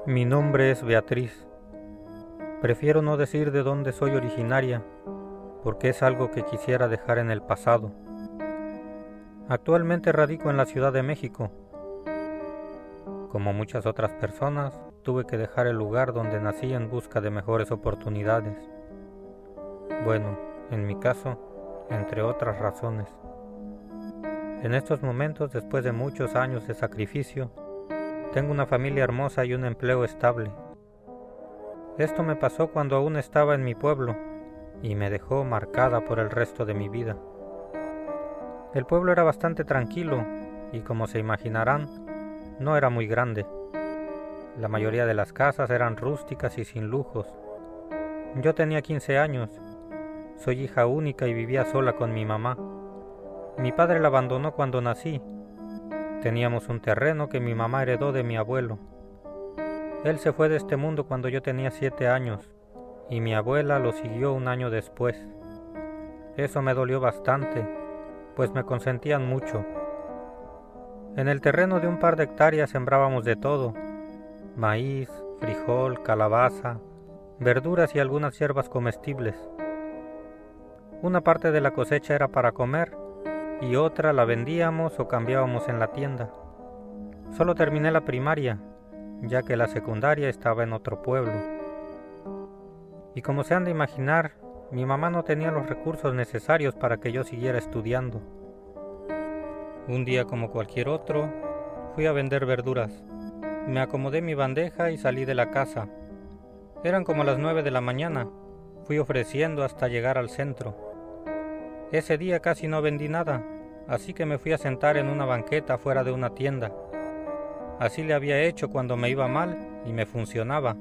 Mi nombre es Beatriz. Prefiero no decir de dónde soy originaria, porque es algo que quisiera dejar en el pasado. Actualmente radico en la Ciudad de México. Como muchas otras personas, tuve que dejar el lugar donde nací en busca de mejores oportunidades. Bueno, en mi caso, entre otras razones. En estos momentos, después de muchos años de sacrificio, tengo una familia hermosa y un empleo estable. Esto me pasó cuando aún estaba en mi pueblo y me dejó marcada por el resto de mi vida. El pueblo era bastante tranquilo y, como se imaginarán, no era muy grande. La mayoría de las casas eran rústicas y sin lujos. Yo tenía 15 años, soy hija única y vivía sola con mi mamá. Mi padre la abandonó cuando nací. Teníamos un terreno que mi mamá heredó de mi abuelo. Él se fue de este mundo cuando yo tenía 7 años y mi abuela lo siguió un año después. Eso me dolió bastante, pues me consentían mucho. En el terreno de un par de hectáreas sembrábamos de todo: maíz, frijol, calabaza, verduras y algunas hierbas comestibles. Una parte de la cosecha era para comer y otra la vendíamos o cambiábamos en la tienda. Solo terminé la primaria, ya que la secundaria estaba en otro pueblo. Y como se han de imaginar, mi mamá no tenía los recursos necesarios para que yo siguiera estudiando. Un día, como cualquier otro, fui a vender verduras. Me acomodé mi bandeja y salí de la casa. Eran como las 9 de la mañana. Fui ofreciendo hasta llegar al centro. Ese día casi no vendí nada, así que me fui a sentar en una banqueta fuera de una tienda. Así le había hecho cuando me iba mal y me funcionaba,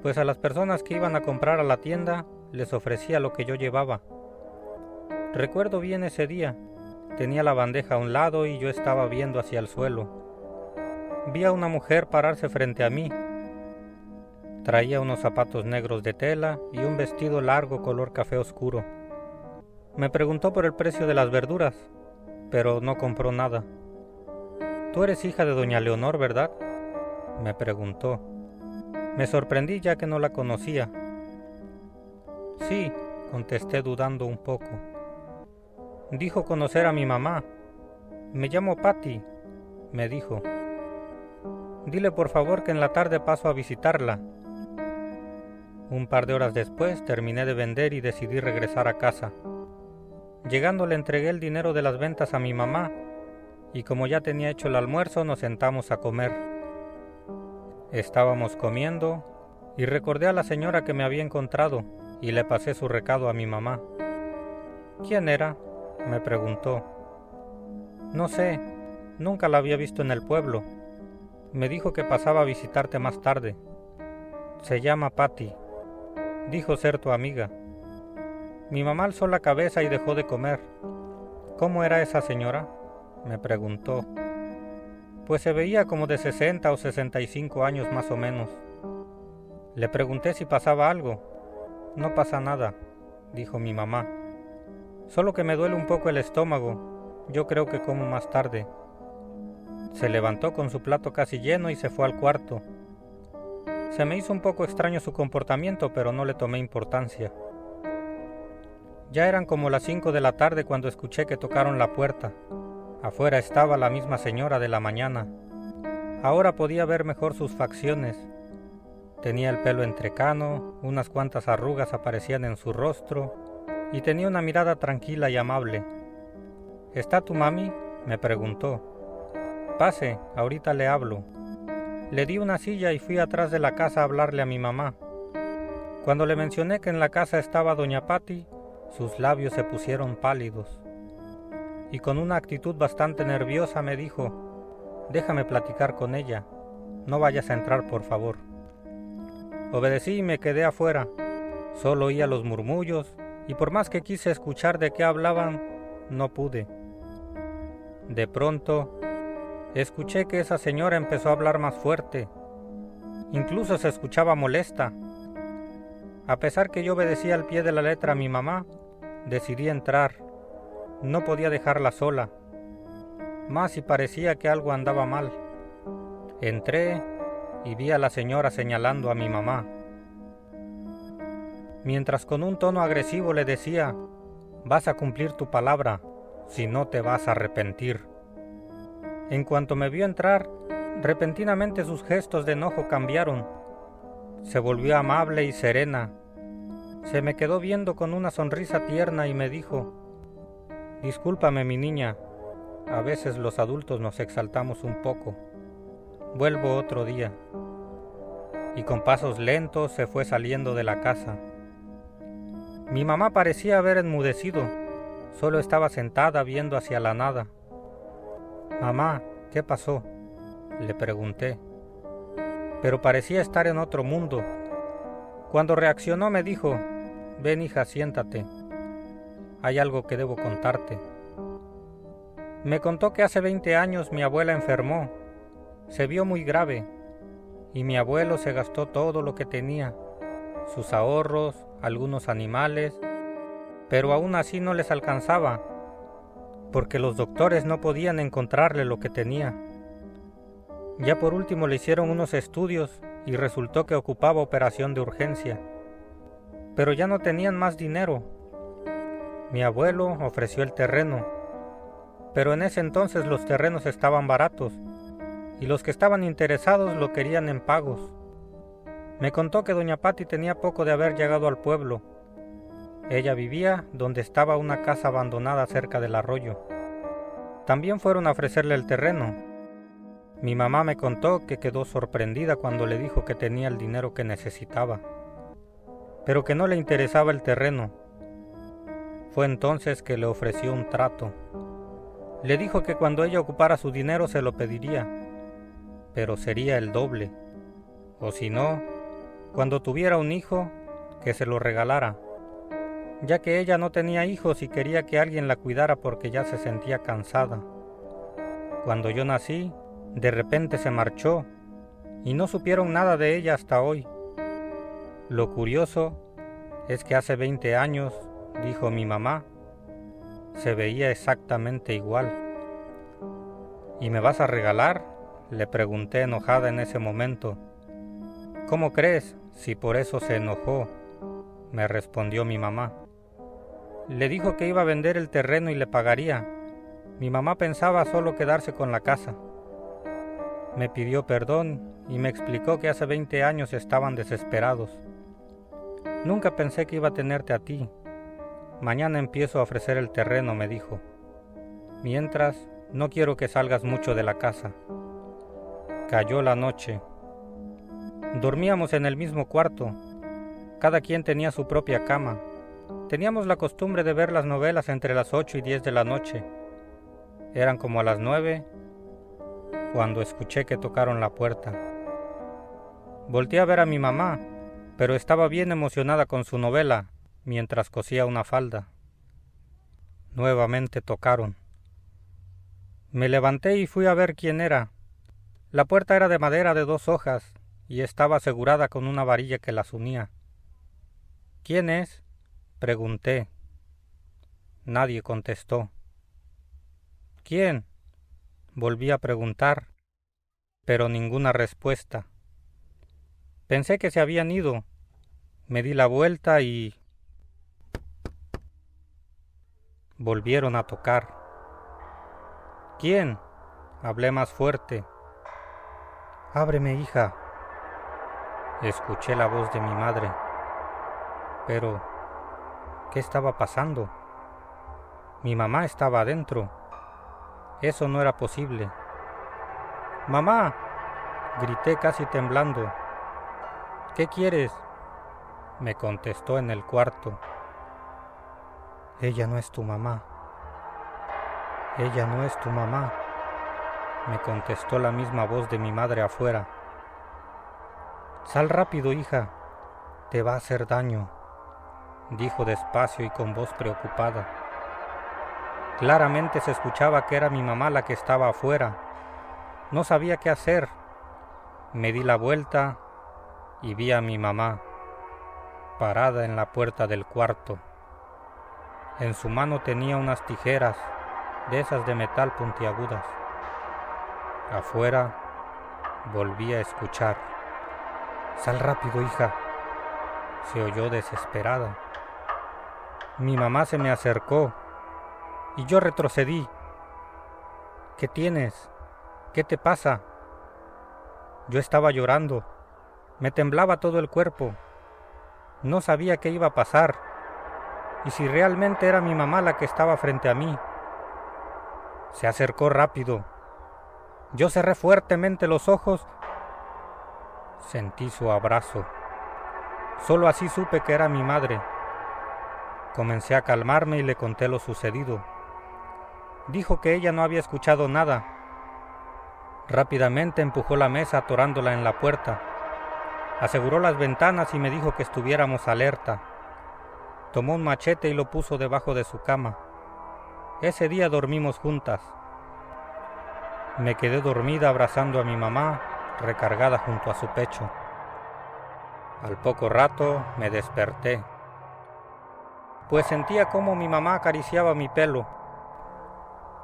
pues a las personas que iban a comprar a la tienda les ofrecía lo que yo llevaba. Recuerdo bien ese día. Tenía la bandeja a un lado y yo estaba viendo hacia el suelo. Vi a una mujer pararse frente a mí. Traía unos zapatos negros de tela y un vestido largo color café oscuro. Me preguntó por el precio de las verduras, pero no compró nada. «Tú eres hija de doña Leonor, ¿verdad?», me preguntó. Me sorprendí ya que no la conocía. «Sí», contesté dudando un poco. Dijo conocer a mi mamá. «Me llamo Patty», me dijo. «Dile por favor que en la tarde paso a visitarla». Un par de horas después terminé de vender y decidí regresar a casa. Llegando le entregué el dinero de las ventas a mi mamá y como ya tenía hecho el almuerzo nos sentamos a comer. Estábamos comiendo y recordé a la señora que me había encontrado y le pasé su recado a mi mamá. «¿Quién era?», me preguntó. «No sé, nunca la había visto en el pueblo. Me dijo que pasaba a visitarte más tarde. Se llama Patty. Dijo ser tu amiga». Mi mamá alzó la cabeza y dejó de comer. «¿Cómo era esa señora?», me preguntó. Pues se veía como de 60 o 65 años más o menos. Le pregunté si pasaba algo. «No pasa nada», dijo mi mamá. «Solo que me duele un poco el estómago. Yo creo que como más tarde». Se levantó con su plato casi lleno y se fue al cuarto. Se me hizo un poco extraño su comportamiento, pero no le tomé importancia. Ya eran como las 5 de la tarde cuando escuché que tocaron la puerta. Afuera estaba la misma señora de la mañana. Ahora podía ver mejor sus facciones. Tenía el pelo entrecano, unas cuantas arrugas aparecían en su rostro y tenía una mirada tranquila y amable. «¿Está tu mami?», me preguntó. «Pase, ahorita le hablo». Le di una silla y fui atrás de la casa a hablarle a mi mamá. Cuando le mencioné que en la casa estaba doña Patty, sus labios se pusieron pálidos. Y con una actitud bastante nerviosa me dijo: «Déjame platicar con ella. No vayas a entrar, por favor». Obedecí y me quedé afuera. Solo oía los murmullos y por más que quise escuchar de qué hablaban, no pude. De pronto, escuché que esa señora empezó a hablar más fuerte. Incluso se escuchaba molesta. A pesar que yo obedecía al pie de la letra a mi mamá, decidí entrar. No podía dejarla sola. Más si parecía que algo andaba mal. Entré y vi a la señora señalando a mi mamá, mientras con un tono agresivo le decía: «Vas a cumplir tu palabra, si no te vas a arrepentir». En cuanto me vio entrar, repentinamente sus gestos de enojo cambiaron. Se volvió amable y serena. Se me quedó viendo con una sonrisa tierna y me dijo: «Discúlpame, mi niña, a veces los adultos nos exaltamos un poco. Vuelvo otro día». Y con pasos lentos se fue saliendo de la casa. Mi mamá parecía haber enmudecido, solo estaba sentada viendo hacia la nada. «Mamá, ¿qué pasó?», le pregunté, pero parecía estar en otro mundo. Cuando reaccionó me dijo: «Ven, hija, siéntate. Hay algo que debo contarte». Me contó que hace 20 años mi abuela enfermó, se vio muy grave, y mi abuelo se gastó todo lo que tenía, sus ahorros, algunos animales, pero aún así no les alcanzaba, porque los doctores no podían encontrarle lo que tenía. Ya por último le hicieron unos estudios y resultó que ocupaba operación de urgencia, pero ya no tenían más dinero. Mi abuelo ofreció el terreno, pero en ese entonces los terrenos estaban baratos y los que estaban interesados lo querían en pagos. Me contó que doña Pati tenía poco de haber llegado al pueblo. Ella vivía donde estaba una casa abandonada cerca del arroyo. También fueron a ofrecerle el terreno. Mi mamá me contó que quedó sorprendida cuando le dijo que tenía el dinero que necesitaba, pero que no le interesaba el terreno. Fue entonces que le ofreció un trato. Le dijo que cuando ella ocupara su dinero se lo pediría, pero sería el doble, o si no, cuando tuviera un hijo, que se lo regalara, ya que ella no tenía hijos y quería que alguien la cuidara porque ya se sentía cansada. Cuando yo nací, de repente se marchó y no supieron nada de ella hasta hoy. Lo curioso es que hace 20 años, dijo mi mamá, se veía exactamente igual. ¿Y me vas a regalar?, le pregunté enojada en ese momento. «¿Cómo crees, si por eso se enojó?», me respondió mi mamá. Le dijo que iba a vender el terreno y le pagaría. Mi mamá pensaba solo quedarse con la casa. Me pidió perdón y me explicó que hace 20 años estaban desesperados. «Nunca pensé que iba a tenerte a ti. Mañana empiezo a ofrecer el terreno», me dijo. «Mientras, no quiero que salgas mucho de la casa». Cayó la noche. Dormíamos en el mismo cuarto. Cada quien tenía su propia cama. Teníamos la costumbre de ver las novelas entre las 8 y 10 de la noche. Eran como a las 9 cuando escuché que tocaron la puerta. Volteé a ver a mi mamá, pero estaba bien emocionada con su novela mientras cosía una falda. Nuevamente tocaron. Me levanté y fui a ver quién era. La puerta era de madera de 2 hojas y estaba asegurada con una varilla que las unía. «¿Quién es?», pregunté. Nadie contestó. «¿Quién?», volví a preguntar, pero ninguna respuesta. Pensé que se habían ido. Me di la vuelta y volvieron a tocar. «¿Quién?», hablé más fuerte. «Ábreme, hija». Escuché la voz de mi madre. Pero, ¿qué estaba pasando? Mi mamá estaba adentro. Eso no era posible. «¡Mamá!», grité casi temblando. «¿Qué quieres?», me contestó en el cuarto. «Ella no es tu mamá. Ella no es tu mamá», me contestó la misma voz de mi madre afuera. «Sal rápido, hija, te va a hacer daño», dijo despacio y con voz preocupada. Claramente se escuchaba que era mi mamá la que estaba afuera. No sabía qué hacer. Me di la vuelta y vi a mi mamá, parada en la puerta del cuarto. En su mano tenía unas tijeras, de esas de metal puntiagudas. Afuera volví a escuchar. Sal rápido, hija, se oyó desesperada. Mi mamá se me acercó y yo retrocedí. ¿Qué tienes? ¿Qué te pasa? Yo estaba llorando. Me temblaba todo el cuerpo. No sabía qué iba a pasar y si realmente era mi mamá la que estaba frente a mí. Se acercó rápido. Yo cerré fuertemente los ojos. Sentí su abrazo. Solo así supe que era mi madre. Comencé a calmarme y le conté lo sucedido. Dijo que ella no había escuchado nada. Rápidamente empujó la mesa atorándola en la puerta. Aseguró las ventanas y me dijo que estuviéramos alerta. Tomó un machete y lo puso debajo de su cama. Ese día dormimos juntas. Me quedé dormida abrazando a mi mamá, recargada junto a su pecho. Al poco rato me desperté, pues sentía cómo mi mamá acariciaba mi pelo,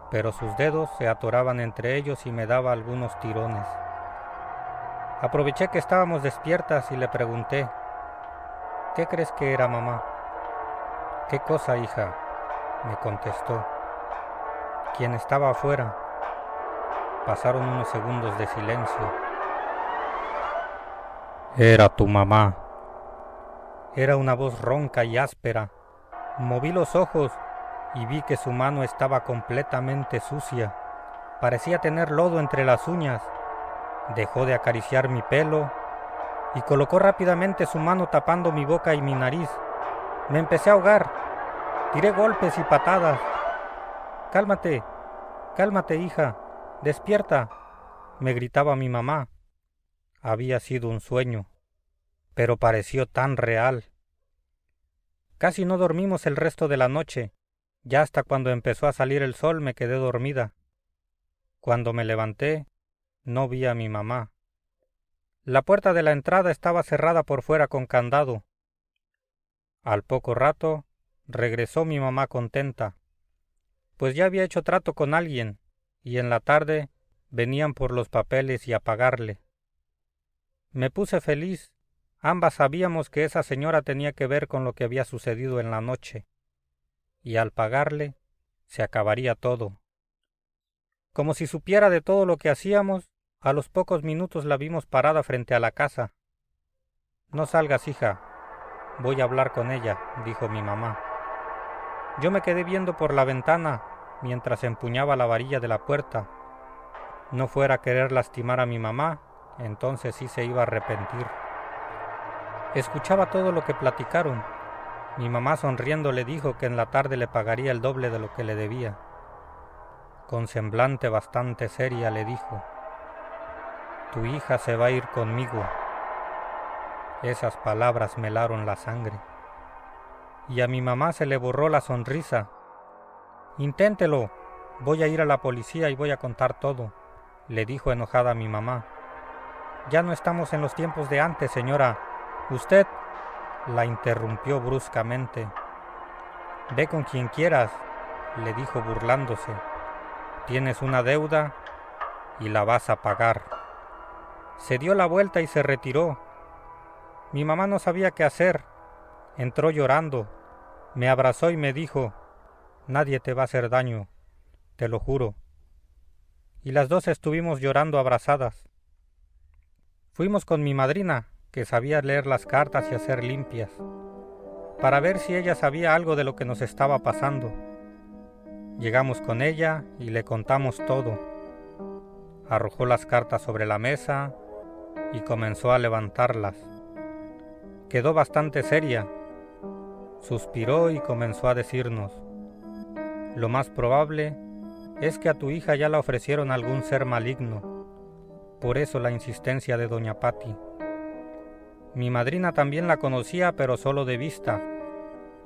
pero sus dedos se atoraban entre ellos y me daba algunos tirones. Aproveché que estábamos despiertas y le pregunté, ¿qué crees que era, mamá? ¿Qué cosa, hija? Me contestó. ¿Quién estaba afuera? Pasaron unos segundos de silencio. Era tu mamá. Era una voz ronca y áspera. Moví los ojos y vi que su mano estaba completamente sucia. Parecía tener lodo entre las uñas. Dejó de acariciar mi pelo y colocó rápidamente su mano tapando mi boca y mi nariz. Me empecé a ahogar. Tiré golpes y patadas. Cálmate, cálmate, hija. Despierta, me gritaba mi mamá. Había sido un sueño, pero pareció tan real. Casi no dormimos el resto de la noche. Ya hasta cuando empezó a salir el sol me quedé dormida. Cuando me levanté, no vi a mi mamá. La puerta de la entrada estaba cerrada por fuera con candado. Al poco rato, regresó mi mamá contenta, pues ya había hecho trato con alguien, y en la tarde venían por los papeles y a pagarle. Me puse feliz. Ambas sabíamos que esa señora tenía que ver con lo que había sucedido en la noche, y al pagarle se acabaría todo. Como si supiera de todo lo que hacíamos, a los pocos minutos la vimos parada frente a la casa. No salgas, hija, voy a hablar con ella, dijo mi mamá. Yo me quedé viendo por la ventana mientras empuñaba la varilla de la puerta. No fuera a querer lastimar a mi mamá, entonces sí se iba a arrepentir. Escuchaba todo lo que platicaron. Mi mamá sonriendo le dijo que en la tarde le pagaría el doble de lo que le debía. Con semblante bastante seria le dijo, tu hija se va a ir conmigo. Esas palabras me helaron la sangre. Y a mi mamá se le borró la sonrisa. Inténtelo, voy a ir a la policía y voy a contar todo, le dijo enojada mi mamá. Ya no estamos en los tiempos de antes, señora. Usted, la interrumpió bruscamente. Ve con quien quieras, le dijo burlándose. Tienes una deuda y la vas a pagar. Se dio la vuelta y se retiró. Mi mamá no sabía qué hacer. Entró llorando, me abrazó y me dijo, nadie te va a hacer daño, te lo juro. Y las dos estuvimos llorando abrazadas. Fuimos con mi madrina, que sabía leer las cartas y hacer limpias, para ver si ella sabía algo de lo que nos estaba pasando. Llegamos con ella y le contamos todo. Arrojó las cartas sobre la mesa y comenzó a levantarlas. Quedó bastante seria. Suspiró y comenzó a decirnos, lo más probable es que a tu hija ya la ofrecieron a algún ser maligno, por eso la insistencia de doña Patti. Mi madrina también la conocía, pero solo de vista,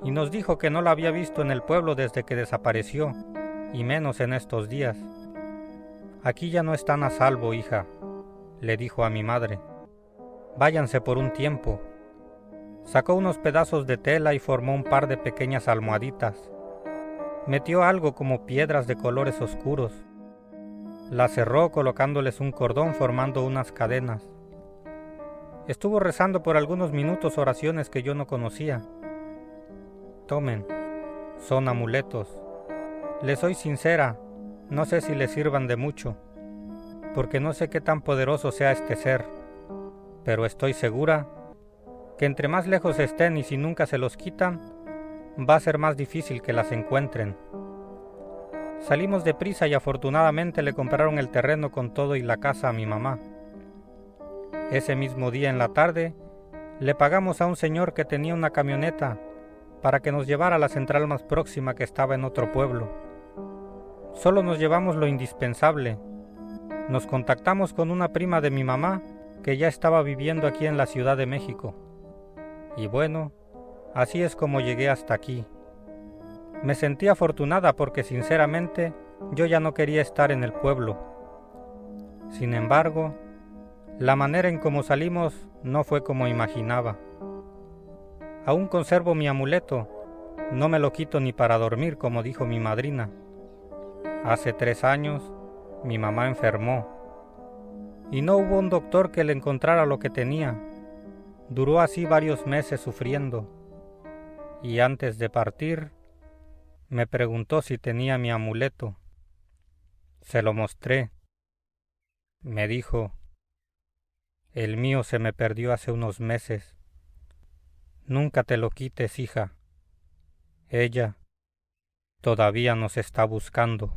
y nos dijo que no la había visto en el pueblo desde que desapareció, y menos en estos días. Aquí ya no están a salvo, hija, le dijo a mi madre. Váyanse por un tiempo. Sacó unos pedazos de tela y formó un par de pequeñas almohaditas. Metió algo como piedras de colores oscuros. Las cerró colocándoles un cordón formando unas cadenas. Estuvo rezando por algunos minutos oraciones que yo no conocía. Tomen, son amuletos. Les soy sincera, no sé si les sirvan de mucho, porque no sé qué tan poderoso sea este ser, pero estoy segura que entre más lejos estén y si nunca se los quitan, va a ser más difícil que las encuentren. Salimos deprisa y afortunadamente le compraron el terreno con todo y la casa a mi mamá. Ese mismo día en la tarde, le pagamos a un señor que tenía una camioneta para que nos llevara a la central más próxima que estaba en otro pueblo. Solo nos llevamos lo indispensable. Nos contactamos con una prima de mi mamá que ya estaba viviendo aquí en la Ciudad de México. Y bueno, así es como llegué hasta aquí. Me sentí afortunada porque sinceramente yo ya no quería estar en el pueblo. Sin embargo, la manera en cómo salimos no fue como imaginaba. Aún conservo mi amuleto, no me lo quito ni para dormir, como dijo mi madrina. Hace 3 años, mi mamá enfermó, y no hubo un doctor que le encontrara lo que tenía. Duró así varios meses sufriendo, y antes de partir, me preguntó si tenía mi amuleto. Se lo mostré. Me dijo, el mío se me perdió hace unos meses. Nunca te lo quites, hija. Ella todavía nos está buscando.